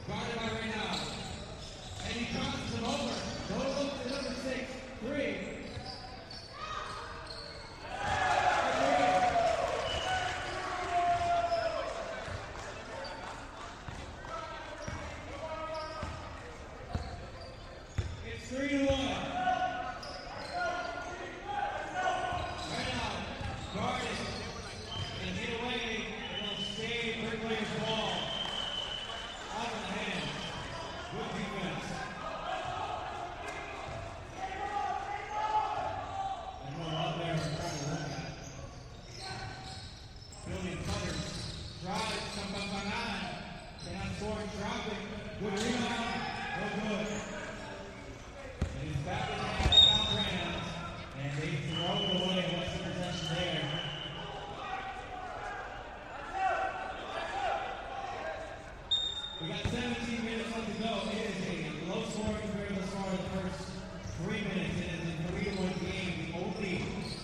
Guarded by Reynald. And he crosses him over. Goes up to number 6. 3. It's 3-1. Reynald guarded and hit away. It'll stay Bricklayer's ball. Out of the hand. Good defense. Everyone out there trying to look at it. Building cutters. Drive. Sampapanan. Cannot score. Dropping. Good rebound. No good. And he's back in the hand of Caltrans. And they throw it away. What's the possession there? We got 17 minutes left to go. It is a low scoring affair thus far in the first 3 minutes. It is a 3-1 game. The only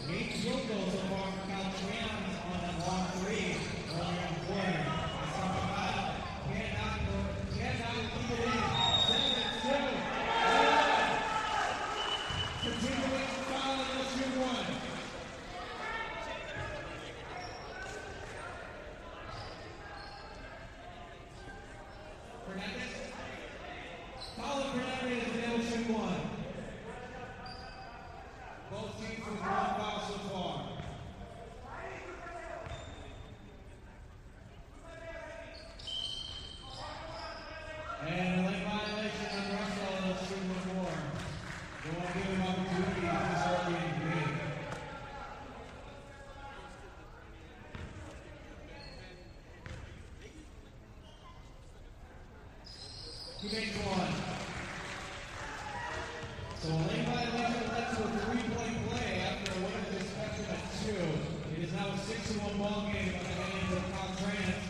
8 field goals so far for Caltrans on that long 3 earlier in the quarter. And Sampapanan cannot keep it in. 7-2. Continuing to foul in the shoot 1. Fernandez. Paulo Fernandez and they'll shoot 1. Both teams with 1 foul so far. And a late violation on Russell. They'll shoot 1 more. They won't give him opportunity this early in the game. He makes 1. So a late violation led to a 3-point play after what is expected at 2. It is now a 6-1 ball game by the hands of Caltrans.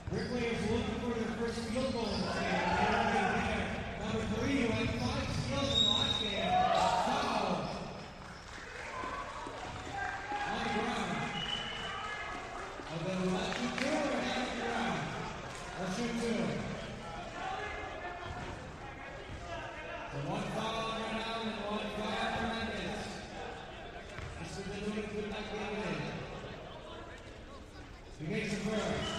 Bricklayers looking for their first field goal in the game. They're already there. Number 3, who had 5 steals in the last game, foul. On the ground. And then let's shoot 2 or down on the ground. Let's shoot 2. So 1 foul on Reynald and 1 foul on Fernandez. Mr. DeLuca could not get it in. He makes the first.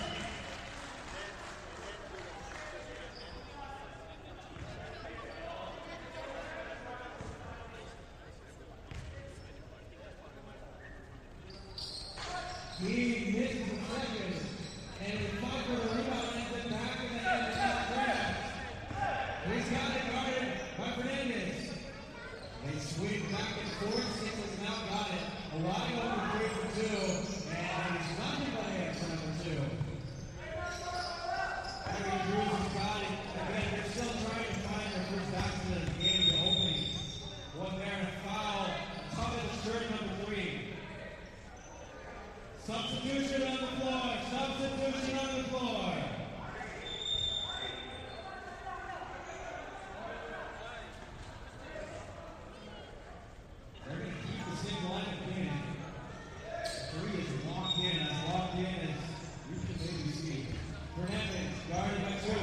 He misses the second, and the fight for the rebound ends up back in the hand of Caltrans. He's got it guarded by Fernandez. They swing back and forth. Sixers now got it. A wide open 3 for 2, and he's nothing but hands for number 2. Harry Drews has got it. Again, they're still trying to find their first accident of the game, the opening. One there and a foul. Top of the shirt, number 3. Substitution on the floor. Substitution on the floor. They're going to keep the same lineup in. 3 is locked in. As locked in as you can maybe see. Fernandez guarded by 2.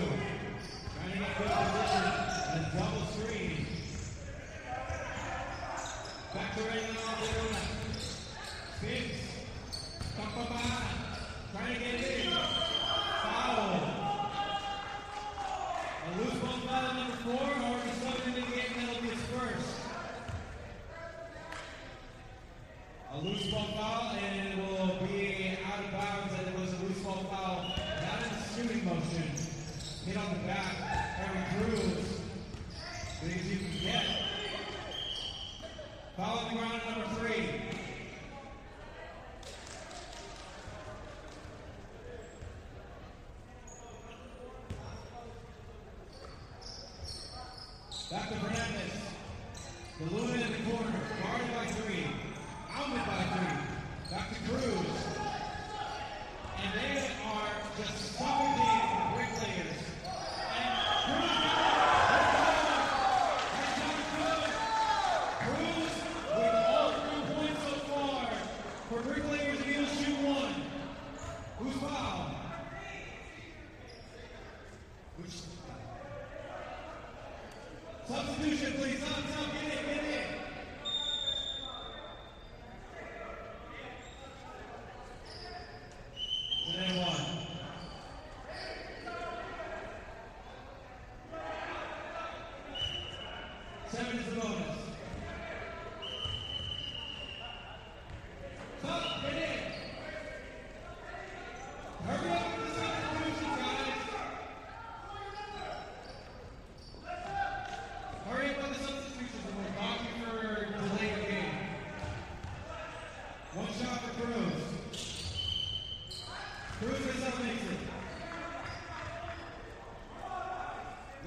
Trying to get good position. And a double screen. Back to Reynald. Spins. Sampapanan. Trying to get it in. Foul. A loose ball foul at number 4. Already subbed in the game. That'll be his first. A loose ball foul, and it will be out of bounds, and it was a loose ball foul. Not in the shooting motion. Hit on the back. Harry Drews. Big as you can get. Foul on the ground, number 3. Back to Fernandez. The Luna in the corner. Guarded by 3. Outlet by 3. Back to Cruz. And they are just suffocating the Bricklayers. And Cruz Cruz with all 3 points so far for Bricklayers. He'll shoot 1. Who's fouled? Substitution, please. Sub, get in. And then one. 7 is the bonus. Sub, get in. Hurry up with the substitutions, guys. Hurry up with the substitutions and we'll block you for delaying the game. One shot for Cruz. Cruz herself makes it.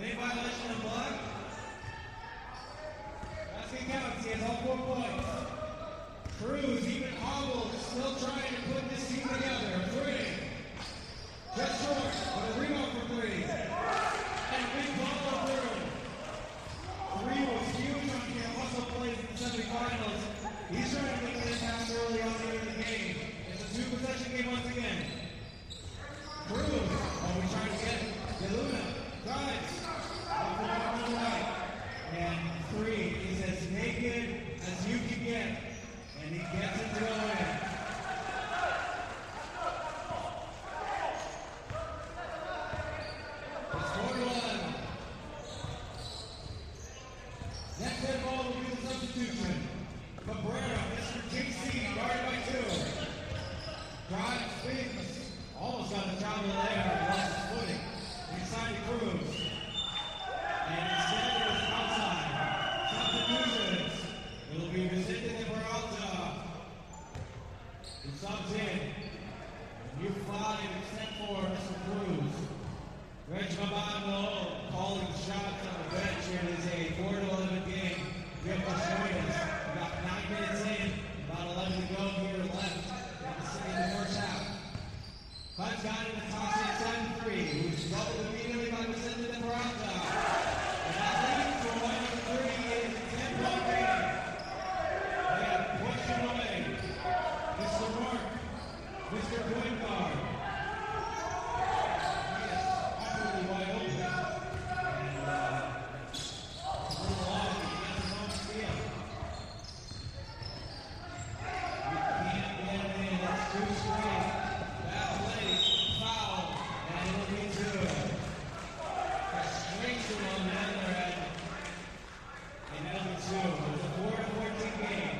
Lane violation and block. Basket counts. He has all 4 points. Cruz, even hobbled, still trying to put this team together. 3. Just short, with a rebound for 3. And a big ball through. 3 was huge on him, also plays in the semifinals. He's trying to make this pass early on here in the game. It's a 2-possession game once again. Cruz, we trying to get DeLuna, drives, off the ball on the right. And 3 is as naked as you can get. And he gets it to go in. It's 4-11. Next head ball will be the substitution. Cabrera, Mr. TC, guarded by 2. Drive, spins, almost got a travel there, lost his footing. Inside to Cruz. And instead it was outside. Substitutions. It'll be rescinded in Peralta. He subs in. New 5 except for Mr. Cruz. Reg Mabano calling shots on the bench. It is a 4-11 game. We have to join us. About 9 minutes in, about 11 to go here left in the first half. Hutch got it to toss inside 3, who's doubled immediately by Vicente de Peralta. And that leads for 1-3 is a 10-point game. They have pushed him away. Mr. Mark, Mr. Guingard. He is absolutely wide open. And a little off, he gets his own steal. We can't get it in, it's too straight. Bad play, foul, and it'll be 2. Frustration on the other end. And it'll be 2. It's a 4-14 game.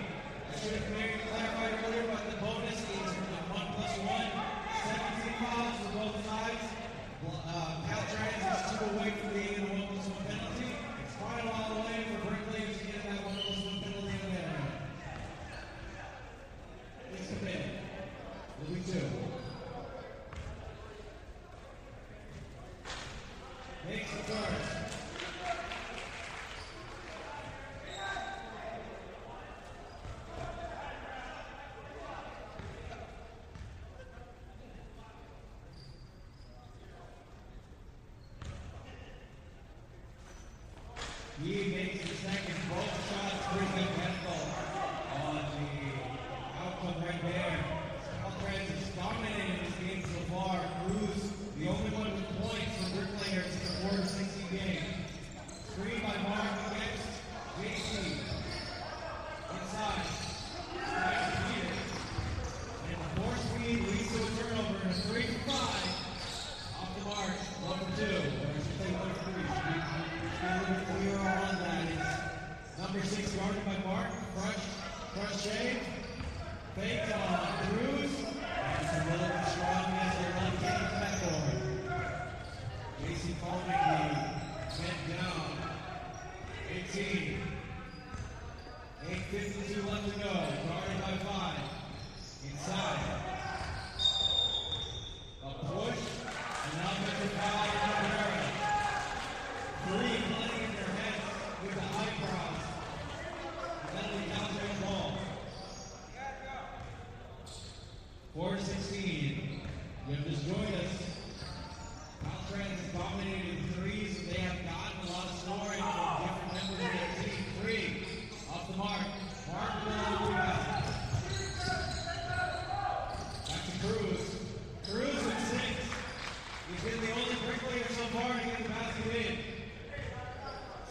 I should have clarified earlier, but the bonus is 1+1. 17 fouls for both sides. Caltrans is 2 away from being in a 1+1 penalty. It's quite a while away for Bricklayers to get that 1+1 penalty in there. It's committed. It'll be 2. Makes the first. He makes the second. Both shots, pretty good handball on the outcome right there. Caltrans is dominating this game so far. Cruz, the only one with points for Bricklayers in the 4-16 game. Screen by Mark against JC. Inside. Nice Peter. And the 4-speed leads to a turnover and a 3-5. Off the mark. 1-2. Or I should say 1-3. A little bit clearer on that. It's number 6 guarded by Mark. Crush shave. Fake on Cruz. And it's a little bit strong as they're not getting backboard. JC Palmer head down.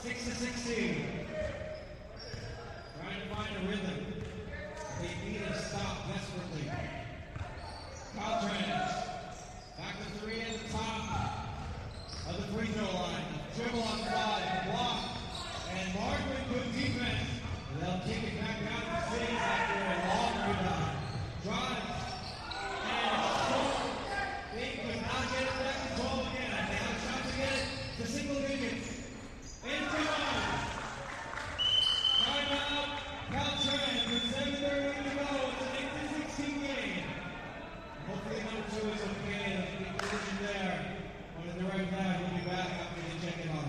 6-16. Trying to find a rhythm. They need a stop desperately. Caltrans. Back to three at the top of the free throw line. Dribble on five. Block. And Markman, good defense. They'll kick it back down to six after a long rebound. Drive. And short. They could not get it back to 12 again. They have a shot to get it to single digits. Into one. Timeout. Caltrans with 7:30 to go. It's an 8-16 game. Hopefully number two is okay. There's a big position there. On the direct back, we'll be back after they check it on.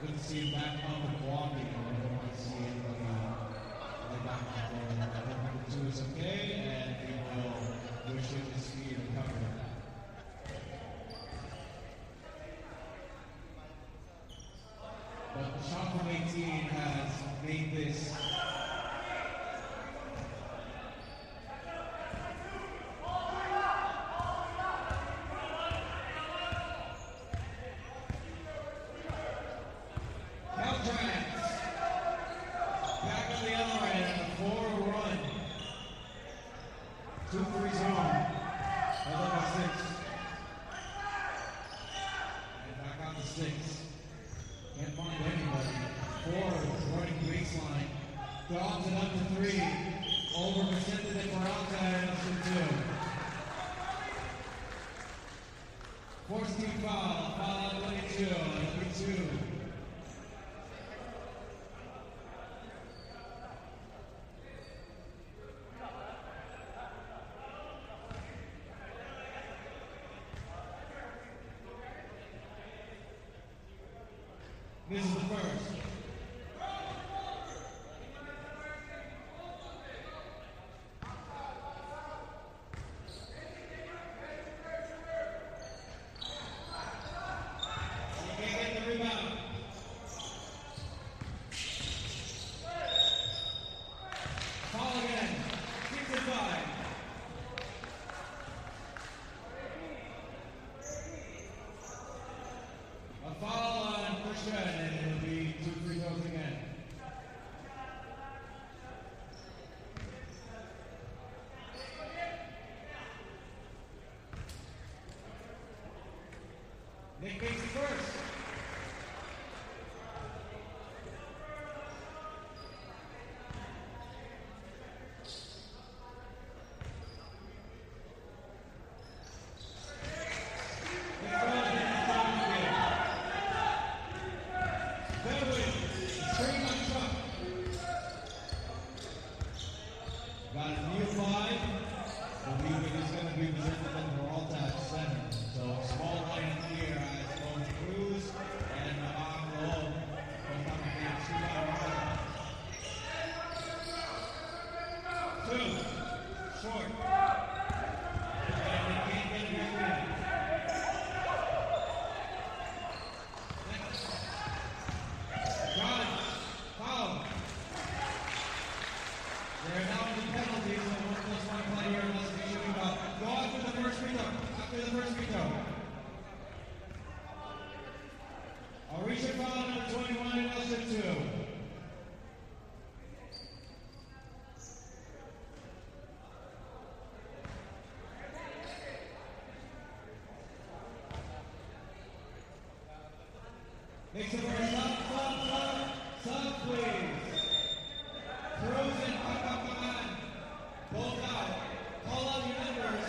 Good to see him back up and walking. I don't want to see anybody lay back out there. I hope number two is okay, and we will wish him to speed and recovery. But the shot from 18 has made this Dogs it up to three. Over presented it for outside and two. Force team foul. Foul out 22. Number two. This is the first. And it'll be 2 free throws again. Nick makes it first. Got a new five. The league is going to be presented under All-Tap Center. So small lineup here as both Cruz and Aglo both have to be two short. And they can't get a big win. Drive. Foul. They're now in the penalties, so 1+1 play here unless we shoot him up. Go after the first free throw. After the first free throw. Arisha foul number 21 and Usher 2. Makes it for a sub, please. Frozen, come on. Both out. Call out your numbers.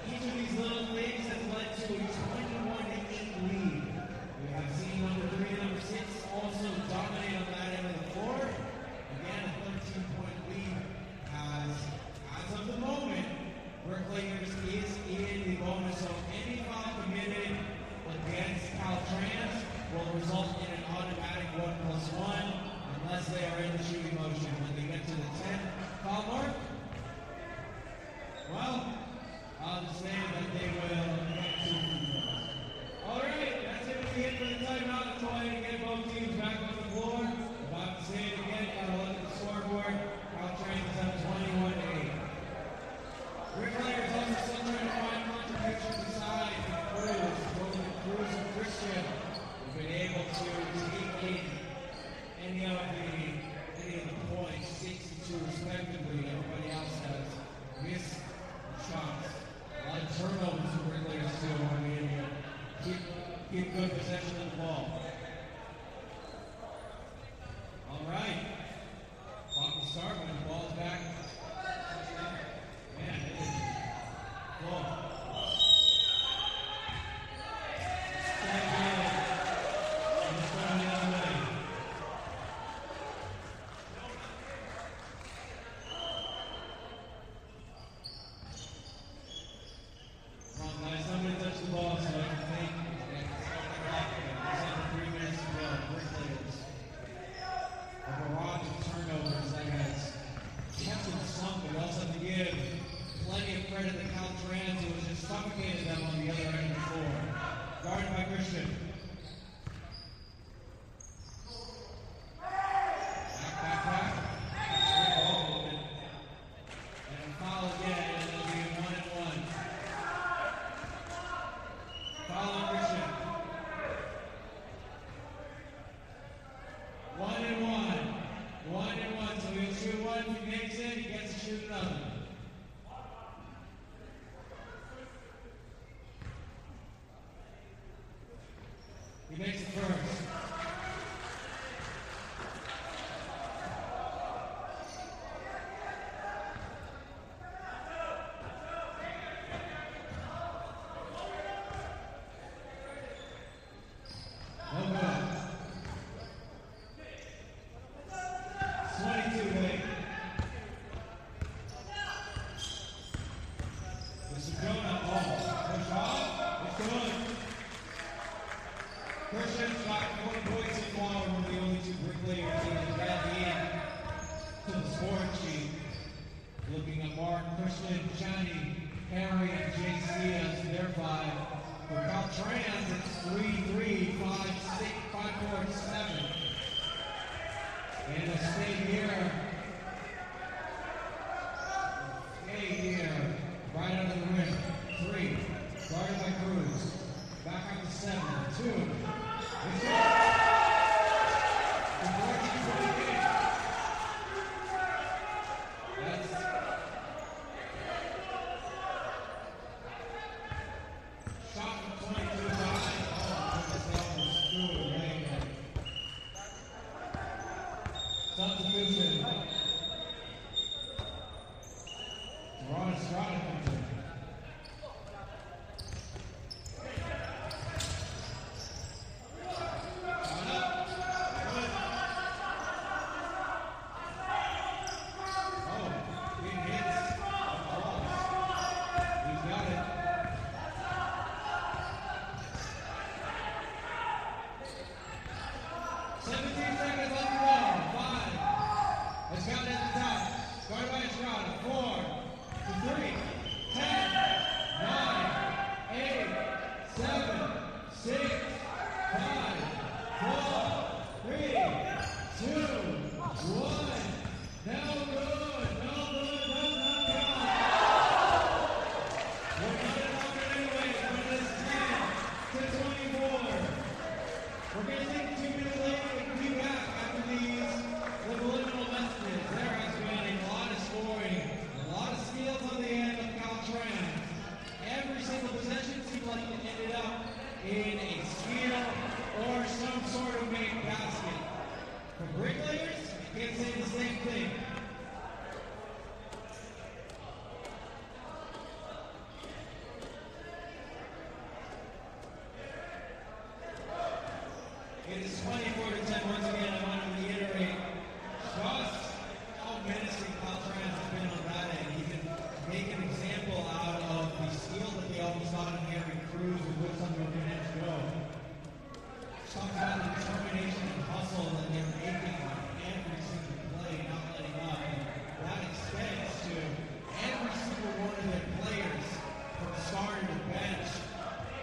each of these little things has led to a 21-8 lead. We have seen number 3 and number 6 also dominate on that end of the floor. Again, a 13-point lead as of the moment, Bricklayers is in the bonus, so any foul committed against Caltrans will result in an automatic 1+1 unless they are in the shooting motion. When they get to the 10 foul mark, well, I'll just say that they will get 2 free throws. All right, that's it for the timeout. Let's go ahead and get both teams back on the floor. About to say it again, gotta look at the scoreboard. Caltrans is up 21-8. Bricklayers also still trying to find contributions aside from Cruz, both the Cruz and Christian. We've been able to take in any of the points, 62 respectively. Everybody else has missed shots. A lot of turnovers for Bricklayers too. I mean, keep good possession of the ball. All right. Clock will start when the ball's back. Man, it is full. Step in. And it's going the other way. Come on, guys. Somebody touch the ball so I can think. Start the clock again. There's under 3 minutes to go. Bricklayers. A barrage of turnovers that has kept them sunk, but we also have to give plenty of credit to Caltrans, who has just suffocated them on the other end of the floor. Guarded by Christian. Back. Straight ball movement. And a foul again, and it'll be a 1-and-1. Foul on Christian. 1-and-1. 1-and-1. So he'll shoot one. If he makes it, he gets to shoot another. He makes it first. No good. 22-8. This is Jonah. Push off. It's good. Christian's got 40 points in ball. We're the only 2 Bricklayers teams that got in to the scoring sheet. Looking at Mark, Christian, Johnny, Harry, and JC as their 5. For Caltrans, it's 3-3, 5-6, 5-4-7. And they'll stay here. Right under the rim. 3. Guarded by Cruz. Back up to 7. 2. It's good. The 14-28. That's shot from 22 behind. Oh, goodness, that was screwed right there. Substitution. Ron Estrada comes in.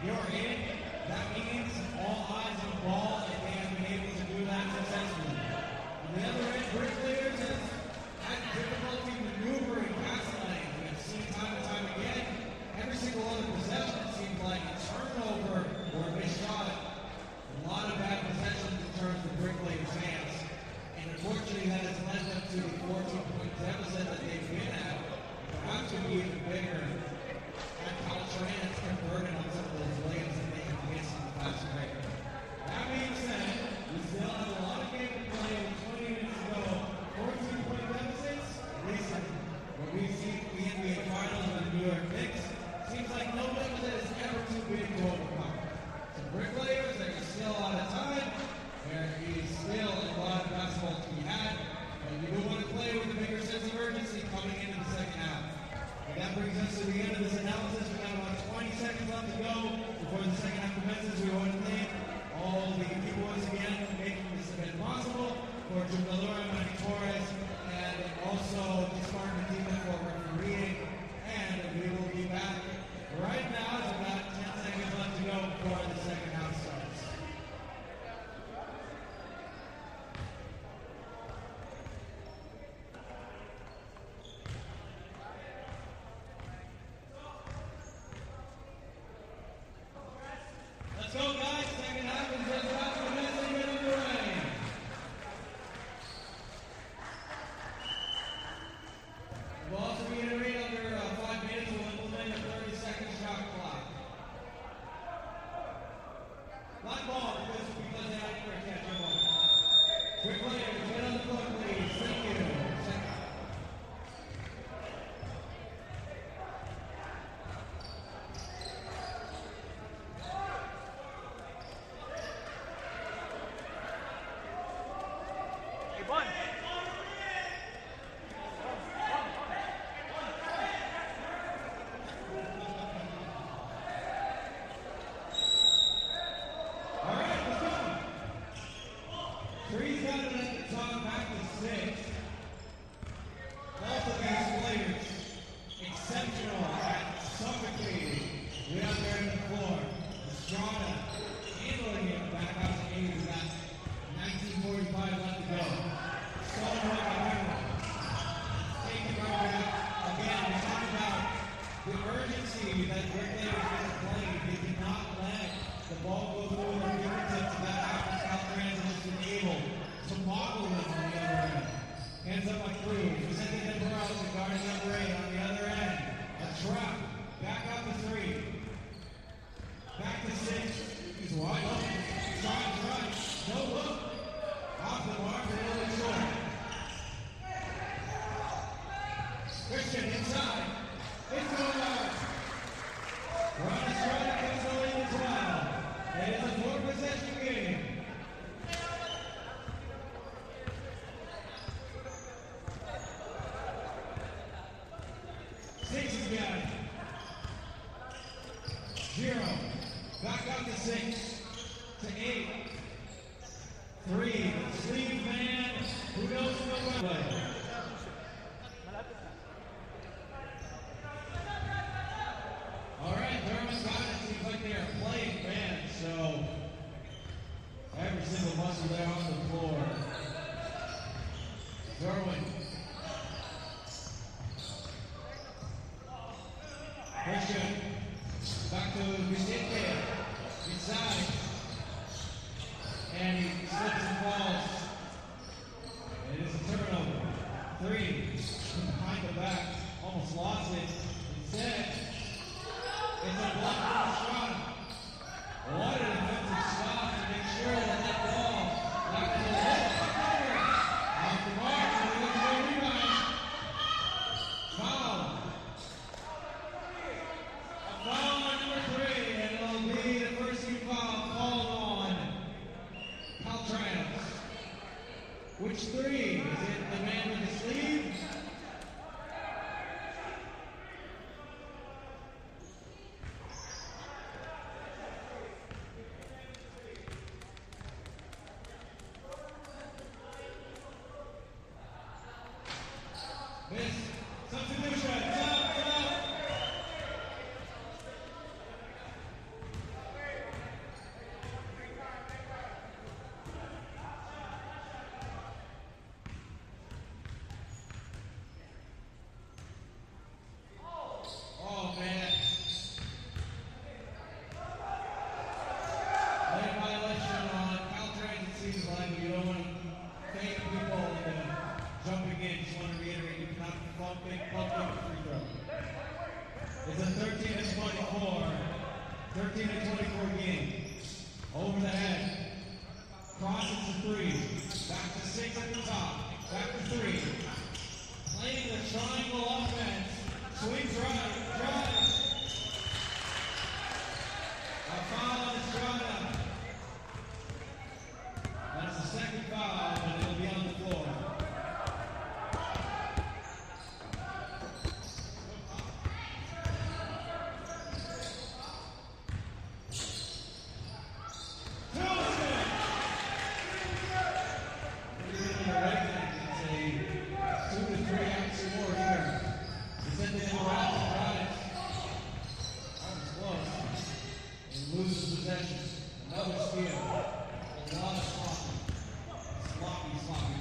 you're in. That means all eyes on the ball, and they have been able to do that successfully. On the other end, bricklayers has had difficulty maneuvering past the lane. We have seen time and time again, every single other possession it seems like a turnover or a missed shot. A lot of bad possessions in terms of bricklayers' hands. And unfortunately, that has led them to the 14-point deficit that they've been at. Perhaps to be even bigger. And Caltrans converted on some of those layups that they have missed in the fast break. That being said, we still have a lot of game to play with 20 minutes to go. 14-point deficits, at least what we've seen in the NBA Finals with the New York Knicks, seems like no deficit is ever too big to overcome. So bricklayers, there's still a lot of time. There is still a lot of basketball to be had, but we do want to play with a bigger sense of urgency coming into the second half. And that brings us to the end of this analysis. We got about 20 seconds left to go before the second half commences. We want to thank all the people once again for making this event possible, for Jugadora, Manny Torres, and also Spartan Medina for refereeing. And we will be back right now. It's about 10 seconds left to go before the second half starts. Let's go, guys. Second half is just about to commence and get underway. We'll also be iterating under 5 minutes. We'll implement a 30-second shot clock. Black ball because they have for a catch. Quick players, get on the floor, please. Thank you. Three's got it at the top, back to 6. Both of these players, exceptional at suffocating. Way out there on the floor. Estrada handling it back out to 8. We got 19:45 left to go. Solid work by Henry. Taking right back. Again, we talked about the urgency that bricklayers is playing. They did not let the ball go through their fingertips. That happens. Caltrans has been able to boggle them on the other end. Hands up by Cruz. Vicente Temporales to guard number 8 on the other end. A trap. Back up to 3. Back to 6. He's wide open. Shot right. No look. Off the mark and a little short. Christian inside. It's over. Ron Estrada gets the lead as well. It is a 4-possession game. Six has got it. 0. Back up to 6. To 8. 3. Sleeve man. Who knows what way? All right, Thurman's got it. Seems like they are playing man, so every single muscle there on the floor. Derwin. Christian. Back to Vicente. Inside. And he slips and falls. It is a turnover. 3. Behind the back. Almost lost it. Instead, it's a block from Estrada. What an offensive stop to make sure that ball back to the hook. Off the mark, and it looks like a rebound. Foul. A foul on number 3, and it'll be the first team foul called on Caltrans. Which 3? Is it the man with the sleeve? Substitution. Stop. loses possession. Another steal. A lot of sloppy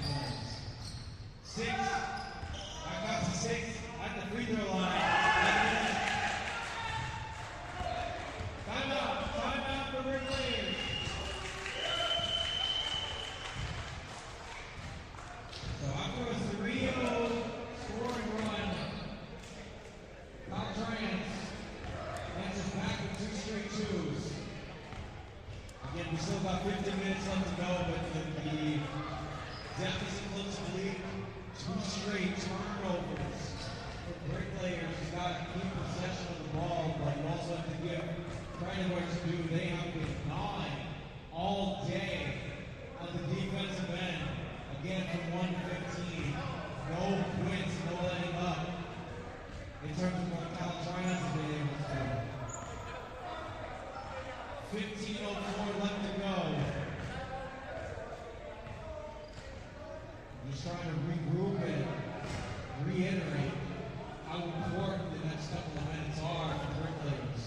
plays. 6. Back out to 6 at the free throw line. Timeout for Brick Layers. So after a 3-0 scoring run, Caltrans answers back with 2 straight 2s. Again, we still got 15 minutes left to go, but the deficit looks bleak. 2 straight turnovers for Brick Layers. You got to keep possession of the ball, but you also have to give credit where it's due. They have been gnawing all day on the defensive end. Again, from 115. No quits, no letting up. In terms of what Caltrans has been able to do. 15:04 left to go. Just trying to regroup and reiterate how important the next couple of minutes are for Brick Layers.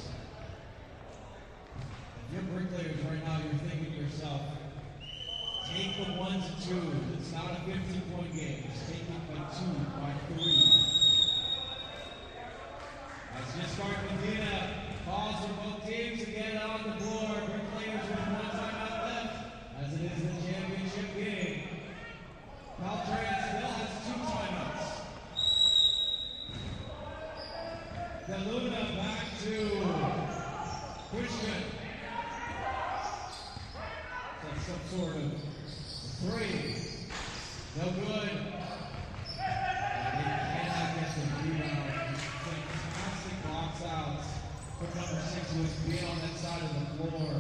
If you're Brick Layers right now, you're thinking to yourself, take the 1s and 2s. It's not a 15-point game. Just take it by 2, by 3. As just start Medina calls for both teams to get on the floor. Brick Layers with 1 timeout left, as it is the championship game. Caltrans still has 2 timeouts. DeLuna back to Christian. That's some sort of 3. No good. And they cannot get the rebound. Fantastic box outs. Put number 6 who has been on that side of the floor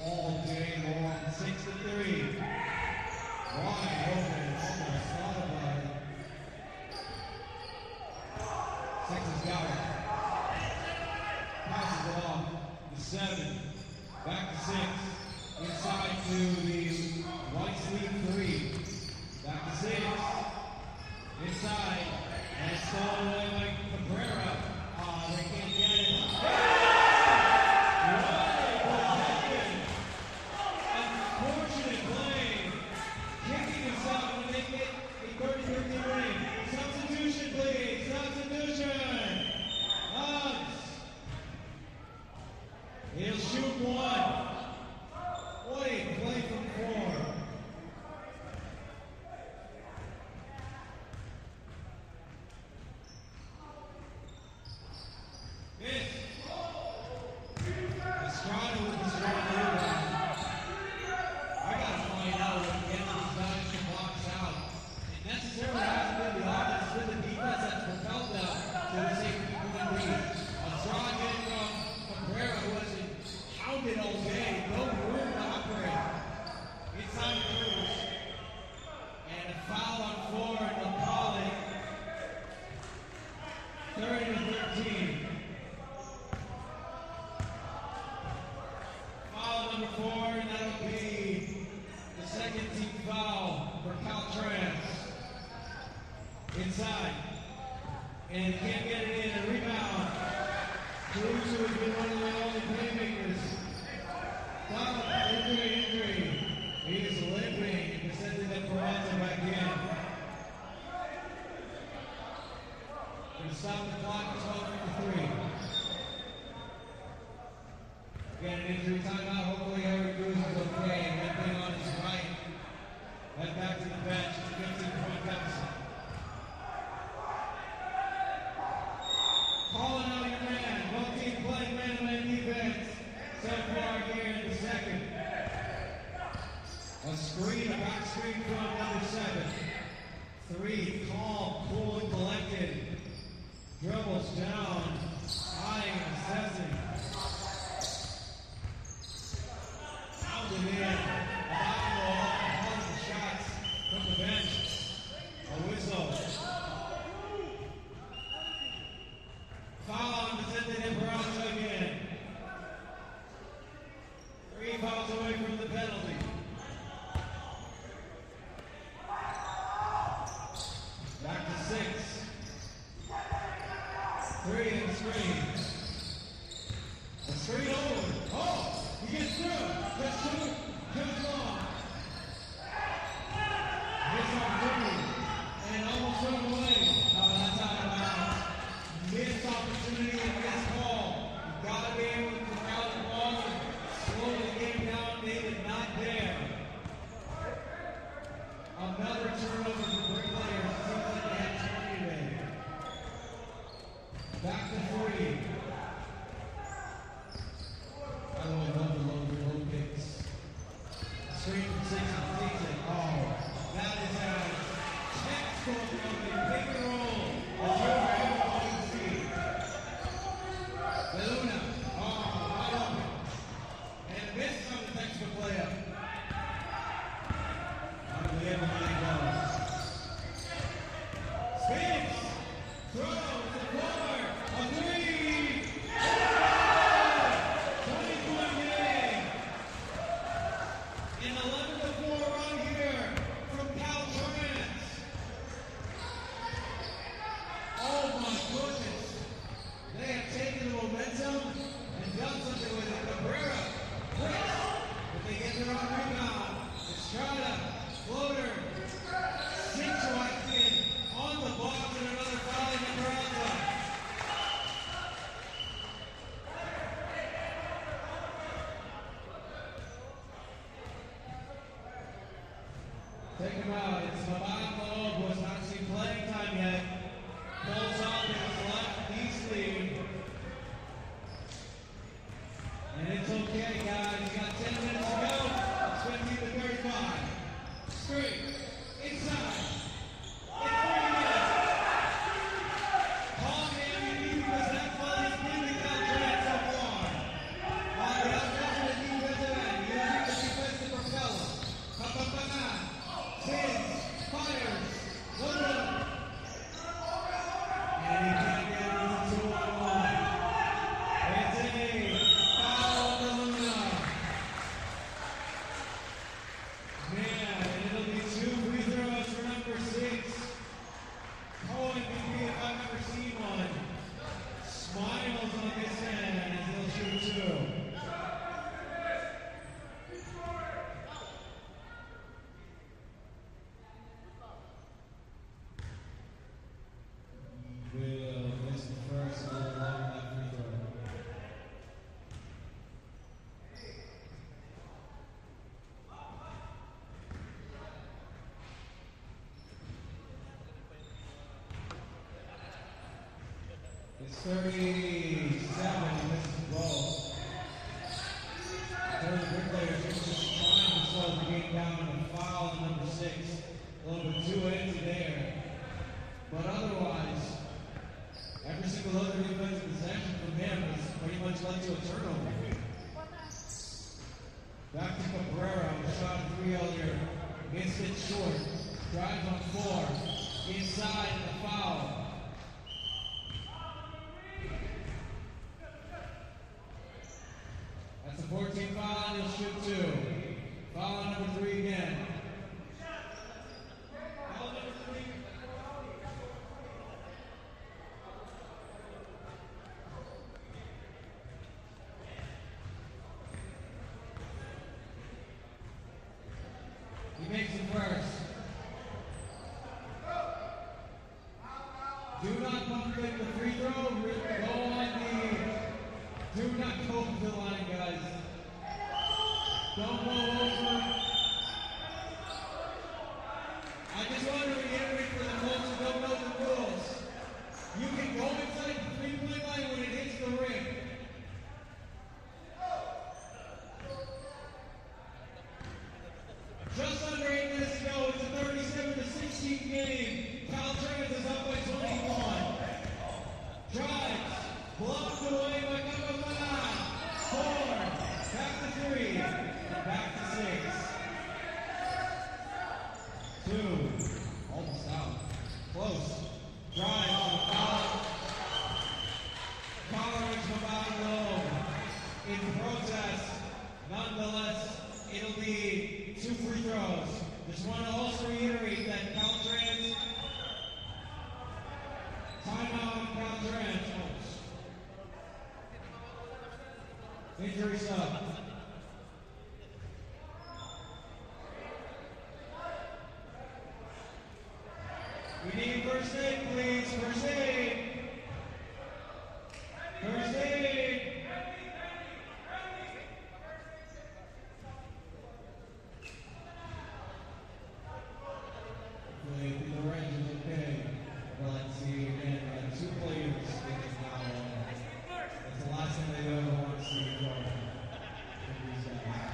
all day long. 6-3. Wide open. Almost thought about it. 6 has got it. Passes it off to 7. Back to 6. Inside to the white sleeve 3. Back to 6. Inside. And stolen away by Cabrera. They can't get it. Unfortunate play. Kicking us out to make it a 30-13 win. Substitution, please. Substitution. Hugs. He'll shoot 1. What a play from 4. Estrada with the strong rebound. I gotta find out what the end of these guys can box out. It necessarily hasn't been the offense, it's been the defense that's propelled them to the safety point lead. Estrada getting from Cabrera, who has been pounded all day. No room to operate. Inside Cruz. And a foul on 4, and they'll call it 30-13. Foul number 4, and that'll be the second team foul for Caltrans. Inside. And can't get it in. A rebound. Cruz, who has been one of the only playmakers. Foul, injury. He is limping and sending the Peralta back in. Gonna stop the clock at 12:53. Again, an injury timeout. Hopefully Eric Cruz is okay. Limping on his right. Head back to the bench. 15-point deficit. Calling out your man. Both teams playing man-to-man defense so far here in the second. A screen, a back screen from number 7. 3, calm, cool, and collected. Dribbles down, eyeing and assessing. Pounded in. All the shots from the bench. A whistle. Foul on Vicente Esperanza again. 3 fouls away from the penalty. Back to 6. 3 in the screen. A screen over. He gets through. Just long. Missed opportunity. And almost run away. Oh, that's out of bounds. Missed opportunity and missed call. You gotta be able to corral the ball and slow the game down. David not there. Another turnover for Brick Players. Seems like they had 20 today. Back to 3. By the way, love the low picks. Straight from 6 and 6. Oh, that is a textbook of a pick and roll. As you're ever going to see. Beluna. Oh, wide open. And missed on the textbook layup. Unbelievable how it goes. Spins. Throws the floor. A 3. 20-point game. An 11-4 run here from Caltrans. Oh my goodness. They have taken the momentum and done something with it. Cabrera breaks, but they get their own rebound. Estrada, floater, Cinchuaxin on the box and another foul in Nebraska. Take him out. It's Mabano, who has not seen playing time yet. Pulls off his left knee sleeve. And it's okay, guys. You got 10 minutes to go. It's 15 to 35. Straight. Inside. It's 3 minutes. Call the MVP because that's what he's been to Caltrans so far. On the offensive and defensive end, using the defensive propeller. Papapana. Sins. Fires. Luna. And he can't get it with a 2-on-1. It's a foul on the Luna. Man, and it'll be 2 free throws for number 6. Co-MVP if I've ever seen one. Smiles on this end as he'll shoot 2. Will miss the first and a little long that free throw. It's 37 and this is low. Those Brick Players are just trying to slow the game down and foul on number 6. A little bit too empty there. But otherwise, every single other defensive possession from him has pretty much led to a turnover. Back to Cabrera, who shot a 3 earlier. Missed it short. Drives on 4. Inside the foul. That's a 14 foul, and he'll shoot 2. Foul on number 3 again. Foul number 3. He makes it first. Do not pump fake the free throw. Go on the. Do not go to the line, guys. Don't go over. I just want to reiterate for the folks who don't know the rules. You can go inside the 3-point line when it hits the rim. Just under 8 minutes to go, it's a 37-16 game. Caltrans is up by 21. Drives, blocked away by Capamana. 4, back to 3, and back to 6. 2, almost out. Close. Drives to the foul. Coleridge Mabano in protest. Nonetheless, it'll be 2 free throws. Just want to also reiterate that Caltrans, timeout on Caltrans. Injury sub. We need first aid, please. First aid. First aid. Hopefully the range is okay. Well, let's see again. We have 2 players getting now. That's the last thing they ever want to see from these guys.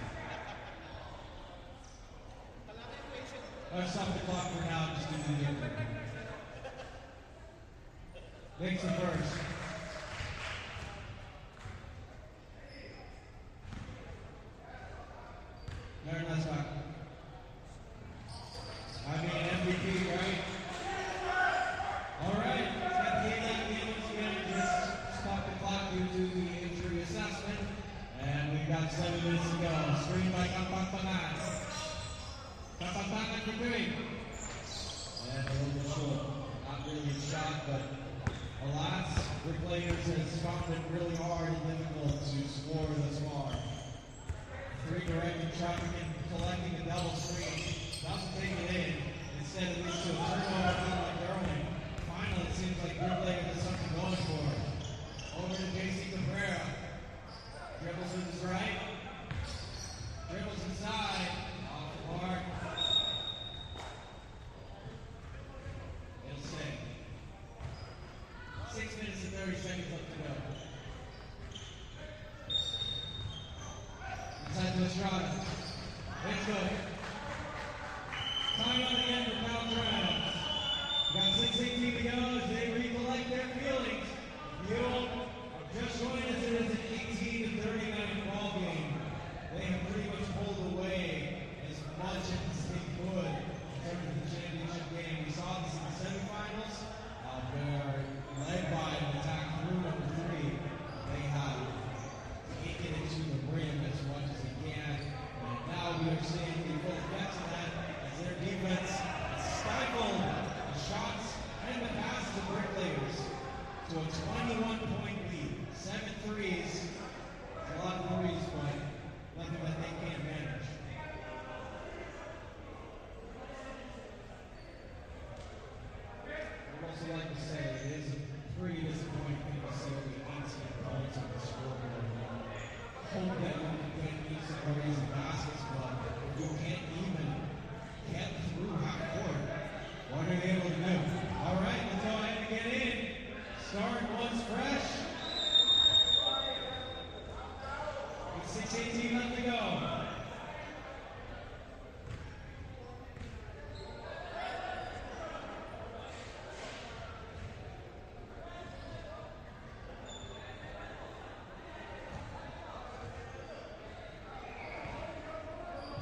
I'll stop the clock for now. Just give me the input. Nixon first. Very nice back. I mean MVP, right? All right. Got the game again. Just stop the clock due to the injury assessment. And we've got 7 minutes to go. Screen by Kapampangan. Kapampangan for 3. And a little bit short. Not really a shot, but alas, the players have found it really hard and difficult to score thus far. 3 directed traffic and collecting a double screen. Doesn't take it in. Instead it leads to a turnover like Derwin. Finally, it seems like Bricklayer has something going for it. Over to JC Cabrera. Dribbles with his right. Dribbles inside. Off the mark. It'll stay. 6 minutes and 30 seconds left to go. Inside to Estrada. It's good. Time out again for foul rounds. Got 6:18 to go as they recollect their feelings. Mule just joined us. It is an 18-39 ball game. They have pretty much pulled away as much as they could in terms of the championship game. We saw this in the semifinals. They're led by an attack through number 3. They have taken it to the rim as much as they can. And now we are seeing the full effects of that as their defense stifled the shots and the passes of Bricklayers to a 21-point lead. 7 threes. A lot of threes, but nothing that they can't manage. I'd also like to say it is pretty disappointing to see only 18 points on the scoreboard. Hope that we can get decent threes and baskets, but if you can't even get through half court, what are they able to do? All right, let's go ahead and get in. Start once fresh. With 6:18 left to go.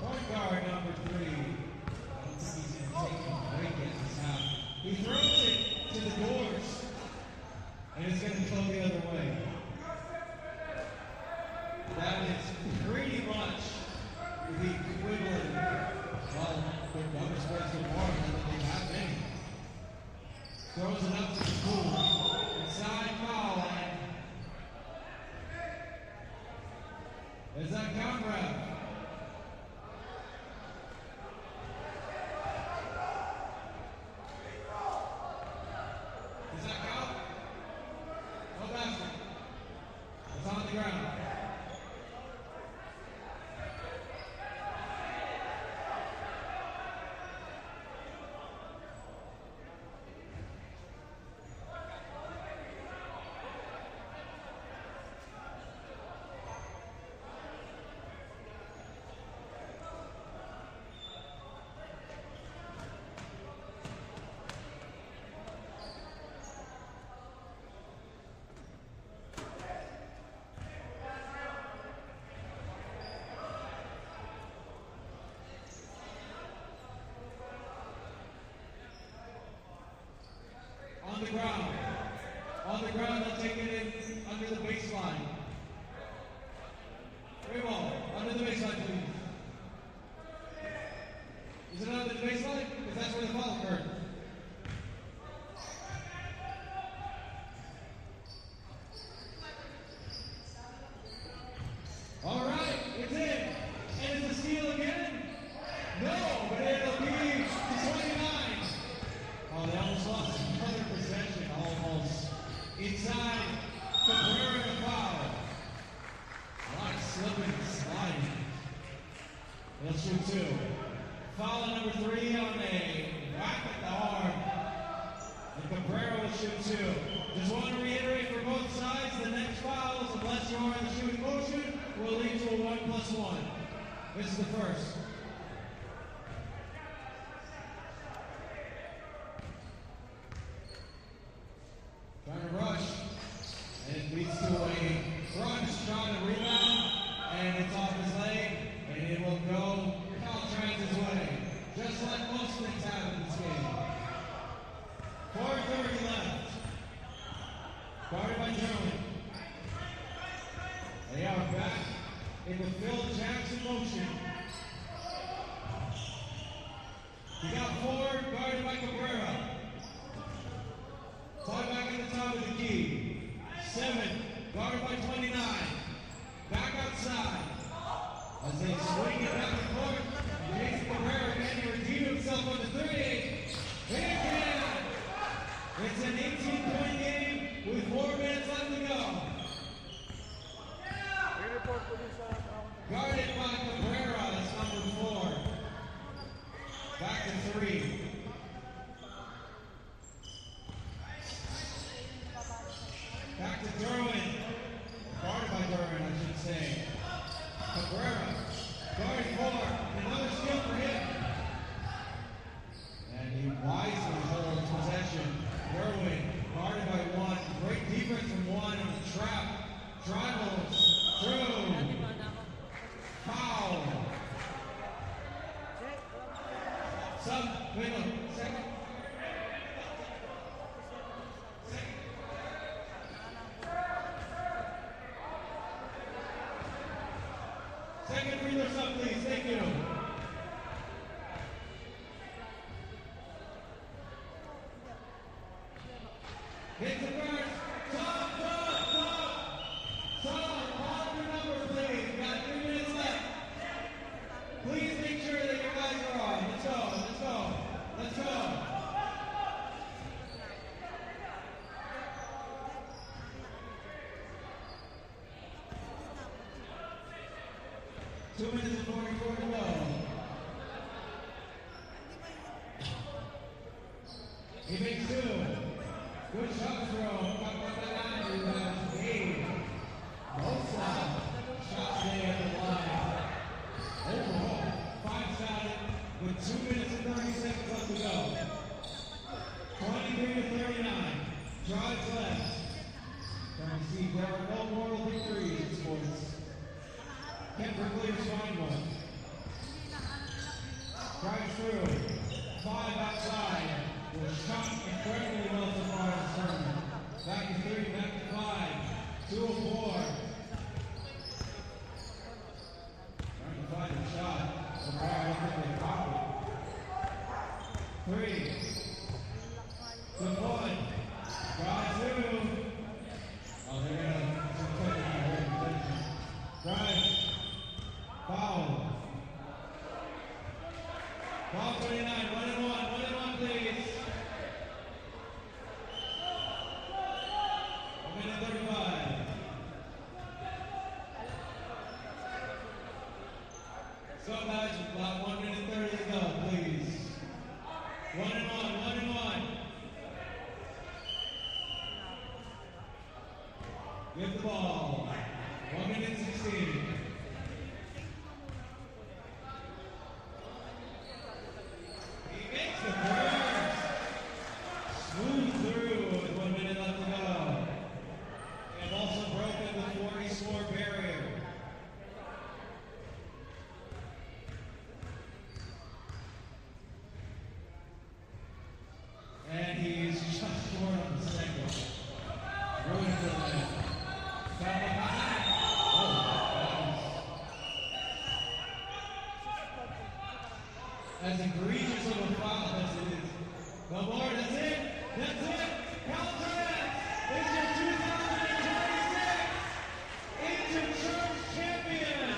Point guard number 3. I don't think he's even taking a break at this half. He throws it to the doors, and it's going to go the other way. That is pretty much the equivalent. Well, the other sports so far, I don't think they have many. Throws it up to the pool. Inside foul line. Is that Conrad? Does that count? No basket. It's on the ground. He'll shoot two. Foul number 3 on a whack at the arm. And Cabrera will shoot two. Just want to reiterate for both sides, the next fouls, unless you are in the shooting motion, will lead to a 1+1. This is the first. Trying to rush, and it leads to a crunch, trying to rebound, and it's off his leg, and it will go Caltrans' way. Just like most things happen in this game. 4:30 left. Guarded by German. They are back in the Phil Jackson motion. He got 4, guarded by Cabrera. 5 back at the top of the key. 7, guarded by 29. Back outside. As they swing it back and forth. Jason Cabrera can he redeem himself on the 3. Again! It's an 18-point game with 4 minutes left to go. Guarded by Cabrera, that's number 4. Back to 3. Back to Derwin. Guarded by Derwin, I should say. Cabrera, guarding 4. Another steal for him. And he wisely holds possession. Derwin, guarded by 1. Great defense from 1 on the trap. Drivels through. Foul. Wait a second. Second free throw sub, please. Thank you. Hit the first. Tom, call your number, please. We got 3 minutes left. Please make sure that your guys are on. Let's go. 2 minutes and 44 to go. He makes 2. Good shot throw. Gabe. Mosa. Shot stay at the line. Overall, 5 shot with 2 minutes and 30 seconds left to go. 23 to 39. Drives left. Trying to see there are no moral victories in sports. Kendrick Williams find one. Drives through. 5 outside. Was shot incredibly well so far in this tournament. Back to 3, back to 5. 2 of 4. Trying to find a shot. So far, I don't think they caught it. 3. To 1. Drive through. Oh, they're going to drive. Foul. Foul 29, 1-1, please. 1 minute 35. So guys, about 1 minute 30 to go, please. 1-1. Give the ball. 1 minute 16. As egregious of a foul as it is. No more, that's it. Caltrans is your 2026 Interchurch champion.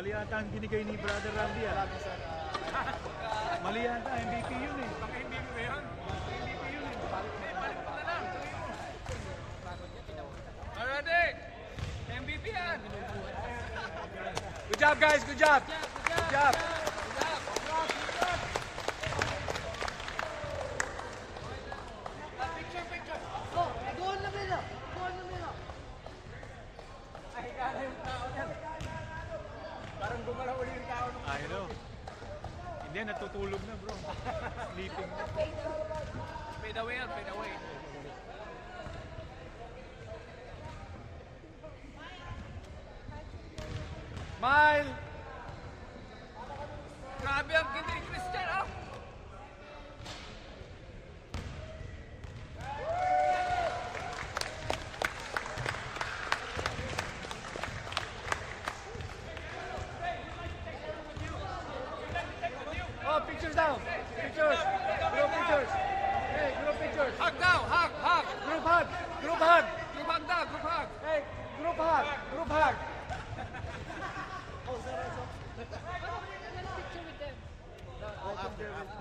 Mali yata ang binigay ni Brother Randy. Mali yata, MVP yun eh. Baka MVP ba yun? MVP yun eh. Balik mo na lang. Alright, MVP yan. Good job guys, good job. Good job. I know. Hindi, natutulog na bro. Sleeping na. Fade away yan, fade away. Smile! Grabe ang ganda ni Christian, ah! Oh, pictures down. Pictures. Group pictures. Hey, group pictures. Hug now. Hug. Hug. Group hug. Group hug. Group hug now. Group hug. Hey, group hug. Group hug.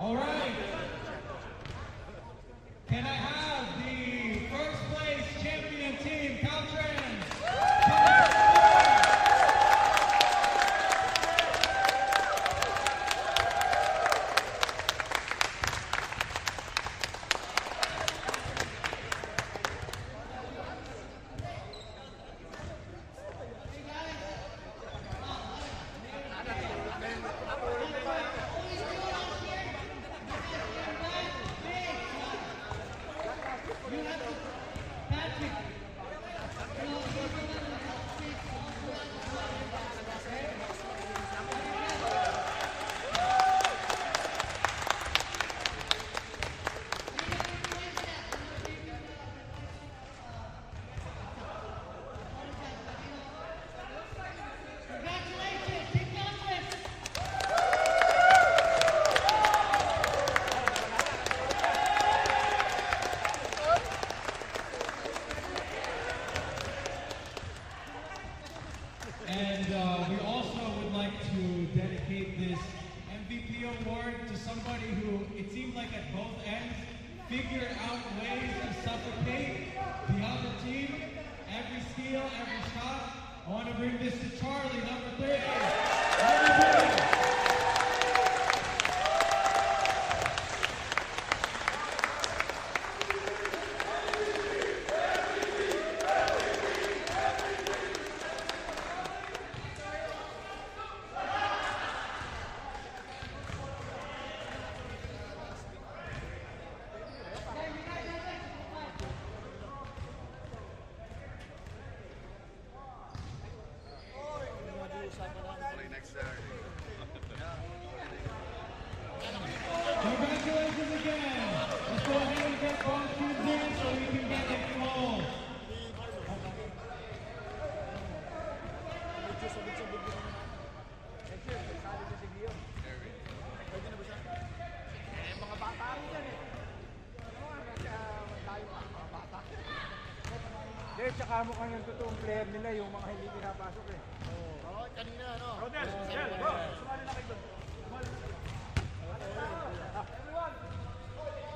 All right. Can I have the first place champion team, Caltrans? And we also would like to dedicate this MVP award to somebody who, it seemed like at both ends, figured out ways to suffocate the other team. Every steal, every shot. I want to bring this to Charlie, number 30. Congratulations again. Let's go ahead and get both teams in so we can get it full. Dahil tsaka mukhang yung totoong player nila, yung mga hindi pinapasok eh. Oo, kanina ano. Rodel, go! Sumali na kayo doon.